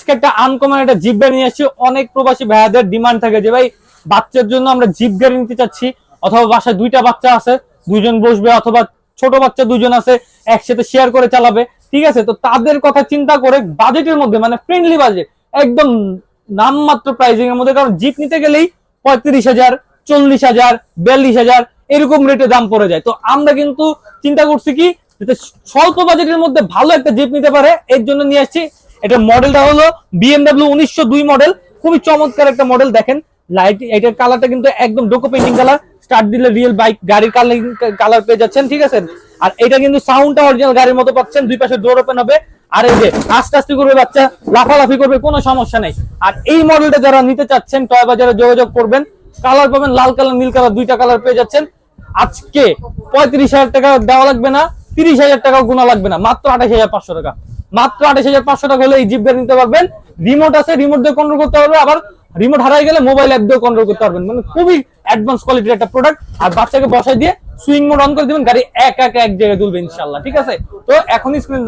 আজকে একটা আনকমন একটা জিপ গাড়ি নিয়ে আসছি। অনেক প্রবাসী ভাইয়াদের ডিমান্ড থাকে যে ভাই বাচ্চার জন্য আমরা জিপ গাড়ি নিতে চাচ্ছি, অথবা বাসায় দুইটা বাচ্চা আছে, দুইজন বসবে, অথবা ছোট বাচ্চা দুইজন আছে একসাথে শেয়ার করে চালাবে, ঠিক আছে? তো তাদের কথা চিন্তা করে বাজেটের মধ্যে, মানে ফ্রেন্ডলি বাজেট, একদম নামমাত্র প্রাইসিং এর মধ্যে, কারণ জিপ নিতে গেলেই 35,000, 40,000, 42,000 এরকম রেটে দাম পড়ে যায়। তো আমরা কিন্তু চিন্তা করছি কি যাতে স্বল্প বাজেটের মধ্যে ভালো একটা জিপ নিতে পারে, এর জন্য নিয়ে আসছি। এটা মডেলটা হলো BMW 1902 মডেল, খুবই চমৎকার একটা মডেল। দেখেন লাইট, এটার কালারটা কিন্তু একদম ডোকো পেইন্টিং কালার, স্টার্ট দিলে রিয়েল বাইক গাড়ির কালার পেয়ে যাচ্ছেন, ঠিক আছে? আর এটা কিন্তু সাউন্ডটা অরিজিনাল গাড়ির মতো পাচ্ছেন, দুই পাশে ডোর ওপেন হবে, আর এই যে আস্তে আস্তে করবে বাচ্চা, লাফালাফি করবে, কোনো সমস্যা নেই। আর এই মডেলটা যারা নিতে চাচ্ছেন টয় বাজারে যোগাযোগ করবেন, কালার পাবেন লাল কালার, নীল কালার, দুইটা কালার পেয়ে যাচ্ছেন। আজকে 35,000 টাকা দেওয়া লাগবে না, 30,000 টাকাও গুণা লাগবে না, মাত্র 28,500 টাকা। মাত্র 28,500 টাকা হলে এই জিপ গাড়ি নিতে পারবেন। রিমোট আছে, রিমোট দিয়ে কন্ট্রোল করতে পারবে, আবার রিমোট হারাই গেলে মোবাইল অ্যাপ দিয়ে কন্ট্রোল করতে পারবেন। মানে খুবই অ্যাডভান্স কোয়ালিটির একটা প্রোডাক্ট। আর বাচ্চাকে বসাই দিয়ে সুইং মোড অন করে দিবেন, গাড়ি এক জায়গায় তুলবে ইনশাআল্লাহ, ঠিক আছে? তো এখনই স্ক্রিন